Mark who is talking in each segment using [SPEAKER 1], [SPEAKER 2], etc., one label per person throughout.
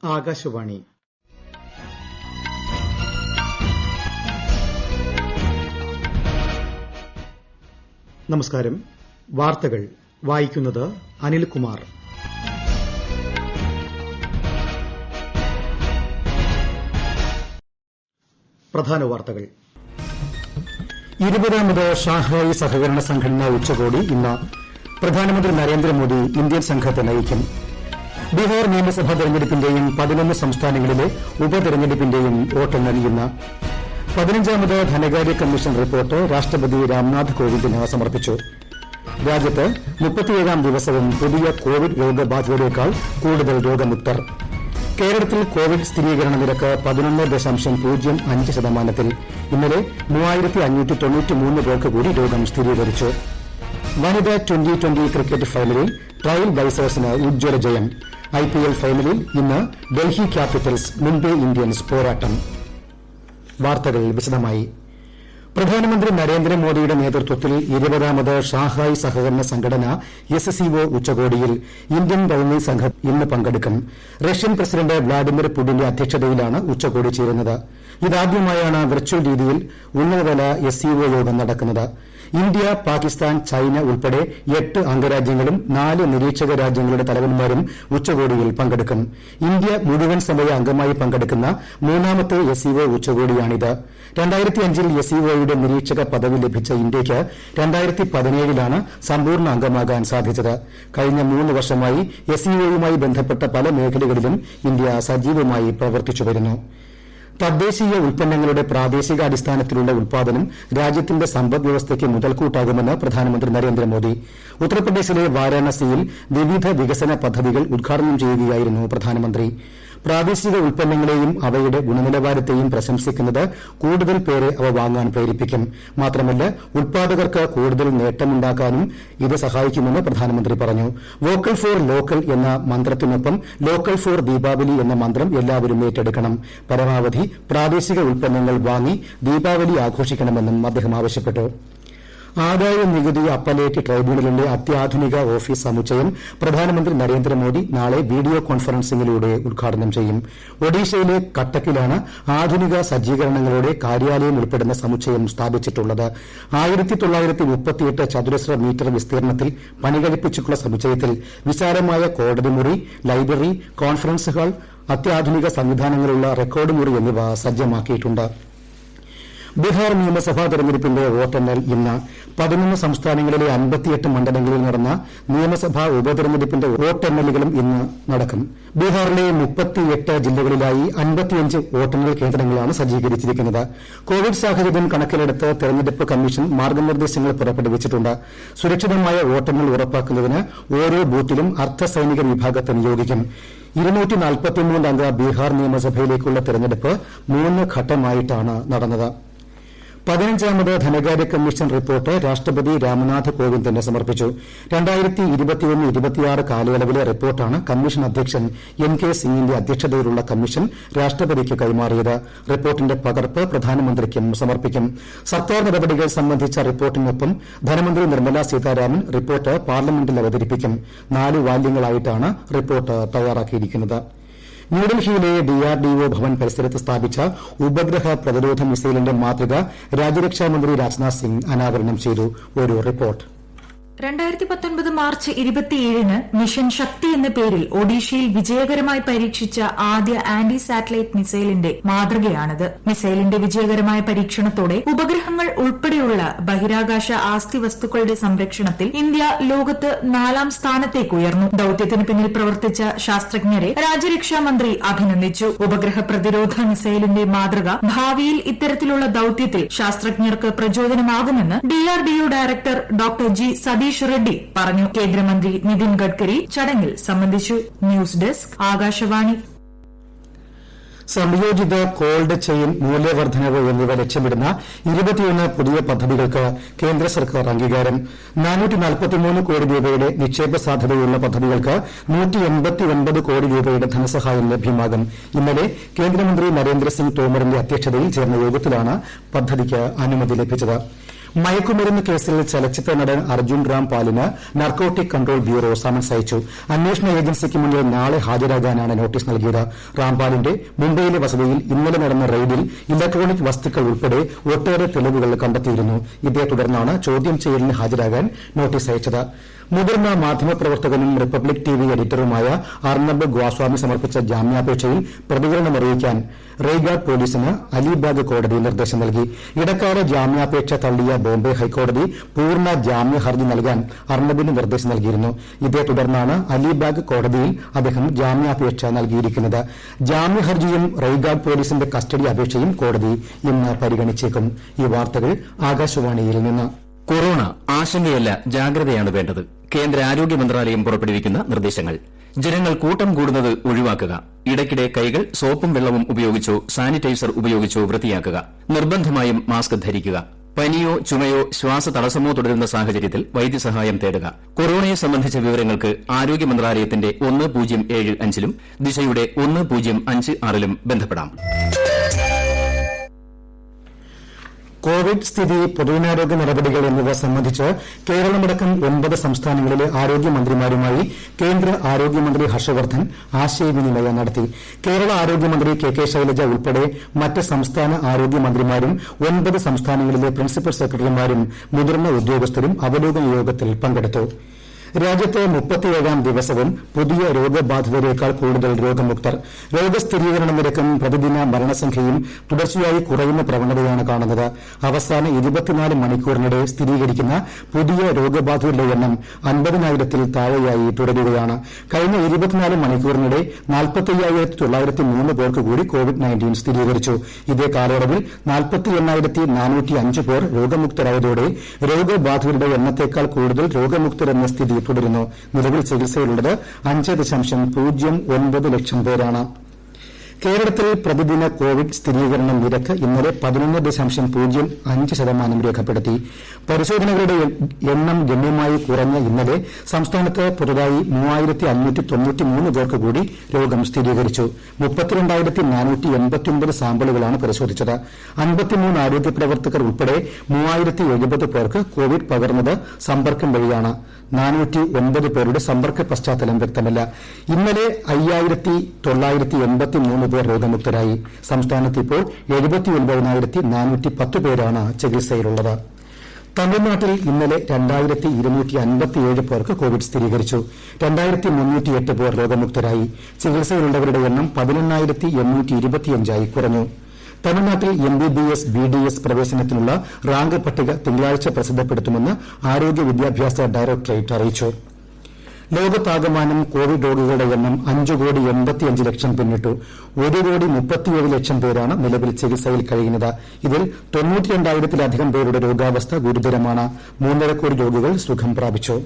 [SPEAKER 1] ആകാശവാണി. നമസ്കാരം. വാർത്തകൾ വായിക്കുന്നത് അനിൽകുമാർ. പ്രധാന വാർത്തകൾ. 20ാമത് ഷാങ്ഹായ് സഹകരണ സംഘടനാ ഉച്ചകോടി ഇന്ന്. പ്രധാനമന്ത്രി നരേന്ദ്രമോദി ഇന്ത്യൻ സംഘത്തെ നയിക്കും. ബീഹാർ നിയമസഭാ തെരഞ്ഞെടുപ്പിന്റെയും 11 സംസ്ഥാനങ്ങളിലെ ഉപതെരഞ്ഞെടുപ്പിന്റെയും വോട്ടെണ്ണൽ ഇന്ന്. 15ാമത് ധനകാര്യ കമ്മീഷൻ റിപ്പോർട്ട് രാഷ്ട്രപതി രാംനാഥ് കോവിന്ദിന് സമർപ്പിച്ചു. രാജ്യത്ത് 37ാം ദിവസവും പുതിയ കോവിഡ് രോഗബാധിതരേക്കാൾ കൂടുതൽ രോഗമുക്തർ. കേരളത്തിൽ കോവിഡ് സ്ഥിരീകരണ നിരക്ക് 11.05%. ഇന്നലെ 3593 പേർക്ക് കൂടി രോഗം സ്ഥിരീകരിച്ചു. വനിതാ ട്വന്റി ക്രിക്കറ്റ് ഫൈനലിൽ ട്രയൽ ബ്ലേസേഴ്സിന് ഉജ്ജ്വല ജയം. IPL ഫൈനലിൽ ഇന്ന് ഡൽഹി ക്യാപിറ്റൽസ് മുംബൈ ഇന്ത്യൻസ് പോരാട്ടം. വാർത്തകൾ വിശദമായി. പ്രധാനമന്ത്രി നരേന്ദ്രമോദിയുടെ നേതൃത്വത്തിൽ 20ാമത് ഷാങ്ഹായ് സഹകരണ സംഘടന SCO ഉച്ചകോടിയിൽ ഇന്ത്യൻ പ്രതിനിധി സംഘം ഇന്ന് പങ്കെടുക്കും. റഷ്യൻ പ്രസിഡന്റ് വ്ളാഡിമിർ പുടിന്റെ അധ്യക്ഷതയിലാണ് ഉച്ചകോടി ചേരുന്നത്. ഇതാദ്യമായാണ് വെർച്വൽ രീതിയിൽ ഉന്നതതല SCO യോഗം നടക്കുന്നത്. ഇന്ത്യ, പാകിസ്ഥാൻ, ചൈന ഉൾപ്പെടെ 8 അംഗരാജ്യങ്ങളും 4 നിരീക്ഷക രാജ്യങ്ങളുടെ തലവന്മാരും ഉച്ചകോടിയിൽ പങ്കെടുക്കും. ഇന്ത്യ മുഴുവൻ സമയ അംഗമായി പങ്കെടുക്കുന്ന 3ാമത്തെ SCO ഉച്ചകോടിയാണിത്. 2005-ൽ SCOയുടെ നിരീക്ഷക പദവി ലഭിച്ച ഇന്ത്യയ്ക്ക് 2017-ലാണ് സമ്പൂർണ്ണ അംഗമാകാൻ സാധിച്ചത്. കഴിഞ്ഞ 3 വർഷമായി SCOയുമായി ബന്ധപ്പെട്ട പല മേഖലകളിലും ഇന്ത്യ സജീവമായി പ്രവർത്തിച്ചുവരുന്നു. തദ്ദേശീയ ഉൽപ്പന്നങ്ങളുടെ പ്രാദേശികാടിസ്ഥാനത്തിലുള്ള ഉൽപ്പാദനം രാജ്യത്തിന്റെ സമ്പദ്വ്യവസ്ഥയ്ക്ക് മുതൽക്കൂട്ടാകുമെന്ന് പ്രധാനമന്ത്രി നരേന്ദ്രമോദി. ഉത്തർപ്രദേശിലെ വാരാണസിയിൽ വിവിധ വികസന പദ്ധതികൾ ഉദ്ഘാടനം ചെയ്യുകയായിരുന്നു പ്രധാനമന്ത്രി. പ്രാദേശിക ഉൽപ്പന്നങ്ങളെയും അവയുടെ ഗുണനിലവാരത്തെയും പ്രശംസിക്കുന്നത് കൂടുതൽ പേരെ അവ വാങ്ങാൻ പ്രേരിപ്പിക്കും. മാത്രമല്ല, ഉൽപ്പാദകർക്ക് കൂടുതൽ നേട്ടമുണ്ടാക്കാനും ഇത് സഹായിക്കുമെന്ന് പ്രധാനമന്ത്രി പറഞ്ഞു. വോക്കൽ ഫോർ ലോക്കൽ എന്ന മന്ത്രത്തിനൊപ്പം ലോക്കൽ ഫോർ ദീപാവലി എന്ന മന്ത്രം എല്ലാവരും ഏറ്റെടുക്കണം. പരമാവധി പ്രാദേശിക ഉൽപ്പന്നങ്ങൾ വാങ്ങി ദീപാവലി ആഘോഷിക്കണമെന്നും അദ്ദേഹം ആവശ്യപ്പെട്ടു. ആദായ നികുതി അപ്പലേറ്റ് ട്രൈബ്യൂണലിന്റെ അത്യാധുനിക ഓഫീസ് സമുച്ചയം പ്രധാനമന്ത്രി നരേന്ദ്രമോദി നാളെ വീഡിയോ കോൺഫറൻസിംഗിലൂടെ ഉദ്ഘാടനം ചെയ്യും. ഒഡീഷയിലെ കട്ടക്കിലാണ് ആധുനിക സജ്ജീകരണങ്ങളോടെ കാര്യാലയം ഉൾപ്പെടുന്ന സമുച്ചയം സ്ഥാപിച്ചിട്ടുള്ളത്. 1938 ചതുരശ്ര മീറ്റർ വിസ്തീർണത്തിൽ പണികഴിപ്പിച്ചിട്ടുള്ള സമുച്ചയത്തിൽ വിശാലമായ കോടതി മുറി, ലൈബ്രറി, കോൺഫറൻസ് ഹാൾ, അത്യാധുനിക സംവിധാനങ്ങളുള്ള റെക്കോർഡ് മുറി എന്നിവ സജ്ജമാക്കിയിട്ടുണ്ട്. ബീഹാർ നിയമസഭാ തെരഞ്ഞെടുപ്പിന്റെ വോട്ടെണ്ണൽ ഇന്ന്. 11 സംസ്ഥാനങ്ങളിലെ 58 മണ്ഡലങ്ങളിൽ നടന്ന നിയമസഭാ ഉപതെരഞ്ഞെടുപ്പിന്റെ വോട്ടെണ്ണലുകളും ഇന്ന് നടക്കും. ബീഹാറിലെ 38 ജില്ലകളിലായി 55 വോട്ടെണ്ണൽ കേന്ദ്രങ്ങളാണ് സജ്ജീകരിച്ചിരിക്കുന്നത്. കോവിഡ് സാഹചര്യം കണക്കിലെടുത്ത് തെരഞ്ഞെടുപ്പ് കമ്മീഷൻ മാർഗ്ഗനിർദ്ദേശങ്ങൾ പുറപ്പെടുവിച്ചിട്ടുണ്ട്. സുരക്ഷിതമായ വോട്ടെണ്ണൽ ഉറപ്പാക്കുന്നതിന് ഓരോ ബൂത്തിലും അർദ്ധസൈനിക വിഭാഗത്തെ നിയോഗിക്കും. 243 അംഗ ബീഹാർ നിയമസഭയിലേക്കുള്ള തെരഞ്ഞെടുപ്പ് 3 ഘട്ടമായിട്ടാണ് നടന്നത്. 15ാമത് ധനകാര്യ കമ്മീഷൻ റിപ്പോർട്ട് രാഷ്ട്രപതി രാംനാഥ് കോവിന്ദിന് സമർപ്പിച്ചു. 2021-26 കാലയളവിലെ റിപ്പോർട്ടാണ് കമ്മീഷൻ അധ്യക്ഷൻ NK സിംഗിന്റെ അധ്യക്ഷതയിലുള്ള കമ്മീഷൻ രാഷ്ട്രപതിക്ക് കൈമാറിയത്. റിപ്പോർട്ടിന്റെ പകർപ്പ് പ്രധാനമന്ത്രിക്കും സമർപ്പിക്കും. സർക്കാർ നടപടികൾ സംബന്ധിച്ച റിപ്പോർട്ടിനൊപ്പം ധനമന്ത്രി നിർമ്മല സീതാരാമൻ റിപ്പോർട്ട് പാർലമെന്റിൽ അവതരിപ്പിക്കും. 4 വാല്യങ്ങളായിട്ടാണ് റിപ്പോർട്ട് തയ്യാറാക്കിയിരിക്കുന്നത്. ന്യൂഡൽഹിയിലെ DRDO ഭവൻ പരിസരത്ത് സ്ഥാപിച്ച ഉപഗ്രഹ പ്രതിരോധ മിസൈലിന്റെ മാതൃക രാജ്യരക്ഷാമന്ത്രി രാജ്നാഥ് സിംഗ് അനാവരണം ചെയ്തു. ഒരു റിപ്പോർട്ട്.
[SPEAKER 2] 2019 മാർച്ച് 27-ന് മിഷൻ ശക്തി എന്ന പേരിൽ ഒഡീഷയിൽ വിജയകരമായി പരീക്ഷിച്ച ആദ്യ ആന്റി സാറ്റലൈറ്റ് മിസൈലിന്റെ മാതൃകയാണിത്. മിസൈലിന്റെ വിജയകരമായ പരീക്ഷണത്തോടെ ഉപഗ്രഹങ്ങൾ ഉൾപ്പെടെയുള്ള ബഹിരാകാശ ആസ്തി വസ്തുക്കളുടെ സംരക്ഷണത്തിൽ ഇന്ത്യ ലോകത്ത് 4ാം സ്ഥാനത്തേക്ക് ഉയർന്നു. ദൌത്യത്തിന് പിന്നിൽ പ്രവർത്തിച്ച ശാസ്ത്രജ്ഞരെ രാജ്യരക്ഷാമന്ത്രി അഭിനന്ദിച്ചു. ഉപഗ്രഹ പ്രതിരോധ മിസൈലിന്റെ മാതൃക ഭാവിയിൽ ഇത്തരത്തിലുള്ള ദൌത്യത്തിൽ ശാസ്ത്രജ്ഞർക്ക് പ്രചോദനമാകുമെന്ന് DRDO director doctor G. Satheesh Reddy പറഞ്ഞു. കേന്ദ്രമന്ത്രി നിതിൻ ഗഡ്കരി ചടങ്ങിൽ സംബന്ധിച്ചു. News desk Akashvani.
[SPEAKER 1] സംയോജിത കോൾഡ് ചെയിൻ മൂല്യവർദ്ധനവ് എന്നിവ ലക്ഷ്യമിടുന്ന 21 പുതിയ പദ്ധതികൾക്ക് കേന്ദ്ര സർക്കാർ അംഗീകാരം. 443 കോടി രൂപയുടെ നിക്ഷേപ സാധ്യതയുള്ള പദ്ധതികൾക്ക് 189 കോടി രൂപയുടെ ധനസഹായം ലഭ്യമാകും. ഇന്നലെ കേന്ദ്രമന്ത്രി നരേന്ദ്രസിംഗ് തോമറിന്റെ അധ്യക്ഷതയിൽ ചേർന്ന യോഗത്തിലാണ് പദ്ധതിക്ക് അനുമതി ലഭിച്ചത്. മയക്കുമരുന്ന് കേസിൽ ചലച്ചിത്ര നടൻ അർജുൻ രാംപാലിന് നാർക്കോട്ടിക് കൺട്രോൾ ബ്യൂറോ സമൻസ് അയച്ചു. അന്വേഷണ ഏജൻസിക്ക് മുന്നിൽ നാളെ ഹാജരാകാനാണ് നോട്ടീസ് നൽകിയത്. രാംപാലിന്റെ മുംബൈയിലെ വസതിയിൽ ഇന്നലെ നടന്ന റെയ്ഡിൽ ഇലക്ട്രോണിക് വസ്തുക്കൾ ഉൾപ്പെടെ ഒട്ടേറെ തെളിവുകൾ കണ്ടെത്തിയിരുന്നു. ഇതേ തുടർന്നാണ് ചോദ്യം ചെയ്യലിന് ഹാജരാകാൻ നോട്ടീസ് അയച്ചത്. മുതിർന്ന മാധ്യമപ്രവർത്തകനും റിപ്പബ്ലിക് ടിവി എഡിറ്ററുമായ അർണബ് ഗോസ്വാമി സമർപ്പിച്ച ജാമ്യാപേക്ഷയിൽ പ്രതികരണമറിയിക്കാൻ റെയ്ഗാഡ് പോലീസിന് അലിബാഗ് കോടതി നിർദ്ദേശം നൽകി. ഇടക്കാല ജാമ്യാപേക്ഷ തള്ളിയ ബോംബെ ഹൈക്കോടതി പൂർണ്ണ ജാമ്യ ഹർജി നൽകാൻ അർണബിന് നിർദ്ദേശം നൽകിയിരുന്നു. ഇതേ തുടർന്നാണ് അലിബാഗ് കോടതിയിൽ അദ്ദേഹം ജാമ്യാപേക്ഷ നൽകിയിരിക്കുന്നത്. ജാമ്യ ഹർജിയും റെയ്ഗാഡ് പോലീസിന്റെ കസ്റ്റഡി അപേക്ഷയും കോടതി ഇന്ന് പരിഗണിച്ചേക്കും. ഈ വാർത്തകൾ ആകാശവാണിയിൽ നിന്ന്.
[SPEAKER 3] കൊറോണ ആശങ്കയല്ല, ജാഗ്രതയാണ് വേണ്ടത്. കേന്ദ്ര ആരോഗ്യ മന്ത്രാലയം പുറപ്പെടുവിക്കുന്ന നിർദ്ദേശങ്ങൾ. ജനങ്ങൾ കൂട്ടം കൂടുന്നത് ഒഴിവാക്കുക. ഇടയ്ക്കിടെ കൈകൾ സോപ്പും വെള്ളവും ഉപയോഗിച്ചോ സാനിറ്റൈസർ ഉപയോഗിച്ചോ വൃത്തിയാക്കുക. നിർബന്ധമായും മാസ്ക് ധരിക്കുക. പനിയോ ചുമയോ ശ്വാസതടസ്സമോ തുടരുന്ന സാഹചര്യത്തിൽ വൈദ്യസഹായം തേടുക. കൊറോണയെ സംബന്ധിച്ച വിവരങ്ങൾക്ക് ആരോഗ്യ മന്ത്രാലയത്തിന്റെ 1075ലും ദിശയുടെ 1056ലും ബന്ധപ്പെടാം.
[SPEAKER 1] കോവിഡ് സ്ഥിതി, പൊതുജനാരോഗ്യ നടപടികൾ എന്നിവ സംബന്ധിച്ച് കേരളമടക്കം 9 സംസ്ഥാനങ്ങളിലെ ആരോഗ്യമന്ത്രിമാരുമായി കേന്ദ്ര ആരോഗ്യമന്ത്രി ഹർഷവർദ്ധൻ ആശയവിനിമയം നടത്തി. കേരള ആരോഗ്യമന്ത്രി കെ ശൈലജ ഉൾപ്പെടെ മറ്റ് സംസ്ഥാന ആരോഗ്യമന്ത്രിമാരും 9 സംസ്ഥാനങ്ങളിലെ പ്രിൻസിപ്പൽ സെക്രട്ടറിമാരും മുതിർന്ന ഉദ്യോഗസ്ഥരും അവലോകന യോഗത്തിൽ പങ്കെടുത്തു. രാജ്യത്ത് 37ാം ദിവസവും പുതിയ രോഗബാധിതരേക്കാൾ കൂടുതൽ രോഗമുക്തർ. രോഗസ്ഥിരീകരണ നിരക്കും പ്രതിദിന മരണസംഖ്യയും തുടർച്ചയായി കുറയുന്ന പ്രവണതയാണ് കാണുന്നത്. അവസാന 24 മണിക്കൂറിനിടെ സ്ഥിരീകരിക്കുന്ന പുതിയ രോഗബാധിതരുടെ എണ്ണം 50,000-ൽ താഴെയായി തുടരുകയാണ്. കഴിഞ്ഞ 24 മണിക്കൂറിനിടെ 45,903 പേർക്ക് കൂടി കോവിഡ്-19 സ്ഥിരീകരിച്ചു. ഇതേ കാലയളവിൽ 48,405 പേർ രോഗമുക്തരായതോടെ രോഗബാധിതരുടെ എണ്ണത്തേക്കാൾ കൂടുതൽ രോഗമുക്തരെന്ന സ്ഥിതി തുടരുന്നു. നിലവിൽ ചികിത്സയിലുള്ളത് 5.09 ലക്ഷം പേരാണ്. കേരളത്തിൽ പ്രതിദിന കോവിഡ് സ്ഥിരീകരണ നിരക്ക് ഇന്നലെ 11.05% രേഖപ്പെടുത്തി. പരിശോധനകളുടെ എണ്ണം ഗണ്യമായി കുറഞ്ഞ ഇന്നലെ സംസ്ഥാനത്ത് പുതുതായി 3,593 പേർക്ക് കൂടി രോഗം സ്ഥിരീകരിച്ചു. 32,489 സാമ്പിളുകളാണ് പരിശോധിച്ചത്. 53 ആരോഗ്യ പ്രവർത്തകർ ഉൾപ്പെടെ 3,070 പേർക്ക് കോവിഡ് പകർന്നത് സമ്പർക്കം വഴിയാണ്. 409 പേരുടെ സമ്പർക്ക പശ്ചാത്തലം വ്യക്തമല്ല. ഇന്നലെ 5,983 പേർ രോഗമുക്തരായി. സംസ്ഥാനത്ത് ഇപ്പോൾ 79,410 പേരാണ് ചികിത്സയിലുള്ളത്. തമിഴ്നാട്ടിൽ ഇന്നലെ 2,257 പേർക്ക് കോവിഡ് സ്ഥിരീകരിച്ചു. 2,308 പേർ രോഗമുക്തരായി. ചികിത്സയിലുള്ളവരുടെ എണ്ണം 18,825 കുറഞ്ഞു. തമിഴ്നാട്ടിൽ MBBS BDS പ്രവേശനത്തിനുള്ള റാങ്ക് പട്ടിക തിങ്കളാഴ്ച പ്രസിദ്ധപ്പെടുത്തുമെന്ന് ആരോഗ്യ വിദ്യാഭ്യാസ ഡയറക്ടറേറ്റ് അറിയിച്ചു. ലോകത്താകമാനം കോവിഡ് രോഗികളുടെ എണ്ണം 5,85,00,000 പിന്നിട്ടു. 1,37,00,000 പേരാണ് നിലവിൽ ചികിത്സയിൽ കഴിയുന്നത്. ഇതിൽ 92,000-ലധികം പേരുടെ രോഗാവസ്ഥ ഗുരുതരമാണ്. 3.5 കോടി രോഗികൾ സുഖം പ്രാപിച്ചു.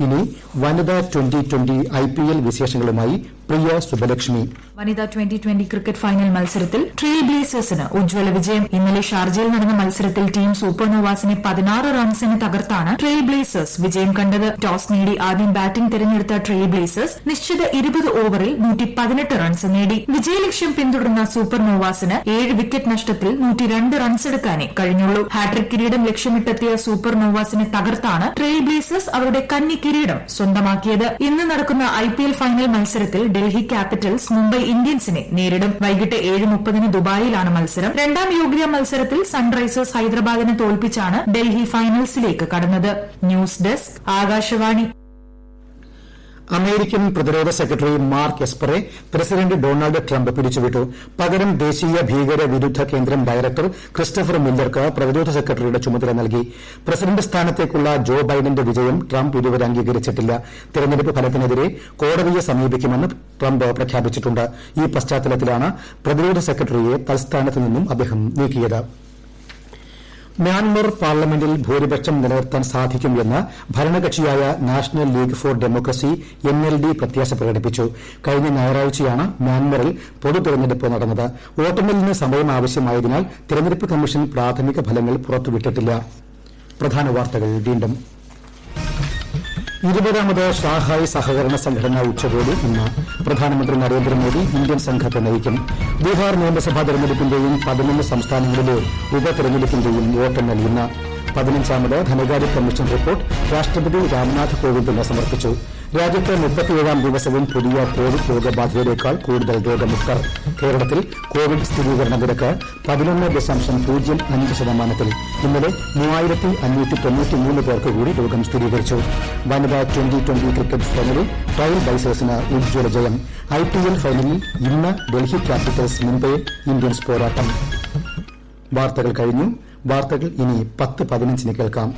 [SPEAKER 1] ഇനി വനിതാ 2020 IPL വിശേഷങ്ങളുമായി പ്രിയ സുബലക്ഷ്മി.
[SPEAKER 2] വനിതാ 2020 ക്രിക്കറ്റ് ഫൈനൽ മത്സരത്തിൽ ട്രെയിൽ ബ്ലേസേഴ്സിന് ഉജ്ജ്വല വിജയം. ഇന്നലെ ഷാർജയിൽ നടന്ന മത്സരത്തിൽ ടീം സൂപ്പർനോവാസിനെ 16 റൺസിന് തകർത്താണ് ട്രെയിൽ ബ്ലേസേഴ്സ് വിജയം കണ്ടത്. ടോസ് നേടി ആദ്യം ബാറ്റിംഗ് തെരഞ്ഞെടുത്ത ട്രെയിൽ ബ്ലേസേഴ്സ് നിശ്ചിത 20 ഓവറിൽ 118 റൺസ് നേടി. വിജയലക്ഷ്യം പിന്തുടർന്ന സൂപ്പർനോവാസിന് 7 വിക്കറ്റ് നഷ്ടത്തിൽ 102 റൺസെടുക്കാനേ കഴിഞ്ഞുള്ളൂ. ഹാട്രിക് കിരീടം ലക്ഷ്യമിട്ടെത്തിയ സൂപ്പർനോവാസിനെ തകർത്താണ് ട്രെയിൽ ബ്ലേസേഴ്സ് അവരുടെ കന്നി കിരീടം സ്വന്തമാക്കിയത്. ഇന്ന് നടക്കുന്ന IPL ഫൈനൽ മത്സരത്തിൽ ഡൽഹി ക്യാപിറ്റൽസ് മുംബൈ ഇന്ത്യൻസിനെ നേരിടും. വൈകിട്ട് 7:30 ദുബായിലാണ് മത്സരം. രണ്ടാം യോഗ്യതാ മത്സരത്തിൽ സൺറൈസേഴ്സ് ഹൈദരാബാദിനെ തോൽപ്പിച്ചാണ് ഡൽഹി ഫൈനൽസിലേക്ക് കടന്നത്. News desk Akashvani.
[SPEAKER 1] അമേരിക്കൻ പ്രതിരോധ സെക്രട്ടറി മാർക്ക് എസ്പറെ പ്രസിഡന്റ് ഡൊണാൾഡ് ട്രംപ് പിരിച്ചുവിട്ടു. പകരം ദേശീയ ഭീകര വിരുദ്ധ കേന്ദ്രം ഡയറക്ടർ ക്രിസ്റ്റഫർ മില്ലർക്ക് പ്രതിരോധ സെക്രട്ടറിയുടെ ചുമതല നൽകി. പ്രസിഡന്റ് സ്ഥാനത്തേക്കുള്ള ജോ ബൈഡന്റെ വിജയം ട്രംപ് ഇതുവരെ അംഗീകരിച്ചിട്ടില്ല. തെരഞ്ഞെടുപ്പ് ഫലത്തിനെതിരെ കോടതിയെ സമീപിക്കുമെന്ന് ട്രംപ് പ്രഖ്യാപിച്ചിട്ടുണ്ട്. ഈ പശ്ചാത്തലത്തിലാണ് പ്രതിരോധ സെക്രട്ടറിയെ തൽസ്ഥാനത്ത് നിന്നും അദ്ദേഹം നീക്കിയത്. മ്യാൻമർ പാർലമെന്റിൽ ഭൂരിപക്ഷം നിലനിർത്താൻ സാധിക്കുമെന്ന് ഭരണകക്ഷിയായ National League for Democracy NLD പ്രത്യാശ പ്രകടിപ്പിച്ചു. കഴിഞ്ഞ ഞായറാഴ്ചയാണ് മ്യാൻമറിൽ പൊതു തെരഞ്ഞെടുപ്പ് നടന്നത്. വോട്ടെണ്ണലിന് സമയം ആവശ്യമായതിനാൽ തെരഞ്ഞെടുപ്പ് കമ്മീഷൻ പ്രാഥമിക ഫലങ്ങൾ പുറത്തുവിട്ടിട്ടില്ല. പ്രധാന വാർത്തകൾ വീണ്ടും. 20ാമത് ഷാങ്ഹായ് സഹകരണ സംഘടനാ ഉച്ചകോടി ഇന്ന്. പ്രധാനമന്ത്രി നരേന്ദ്രമോദി ഇന്ത്യൻ സംഘത്തെ നയിക്കും. ബീഹാർ നിയമസഭാ തെരഞ്ഞെടുപ്പിന്റെയും 11 സംസ്ഥാനങ്ങളിലെ ഉപതെരഞ്ഞെടുപ്പിന്റെയും വോട്ടെണ്ണൽ ഇന്ന്. 15ാമത് ധനകാര്യ കമ്മീഷൻ റിപ്പോർട്ട് രാഷ്ട്രപതി രാംനാഥ് കോവിന്ദിന് സമർപ്പിച്ചു. രാജ്യത്ത് 37ാം ദിവസവും പുതിയ കോവിഡ് രോഗബാധിതരേക്കാൾ കൂടുതൽ രോഗമുക്തർ. കേരളത്തിൽ കോവിഡ് സ്ഥിരീകരണ നിരക്ക് 11.05%. ഇന്നലെ 3593 പേർക്ക് കൂടി രോഗം സ്ഥിരീകരിച്ചു. വനിതാ ട്വന്റി ക്രിക്കറ്റ് ഫൈനലിൽ ട്രയൽ ബ്ലേസേഴ്സിന് ഉജ്ജ്വല ജയം. IPL ഫൈനലിൽ ഇന്ന് ഡൽഹി ക്യാപിറ്റൽസ് മുംബൈ ഇന്ത്യൻസ് പോരാട്ടം. വാർത്തകൾ കഴിഞ്ഞു. വാർത്തകൾ ഇനി 10:15 കേൾക്കാം.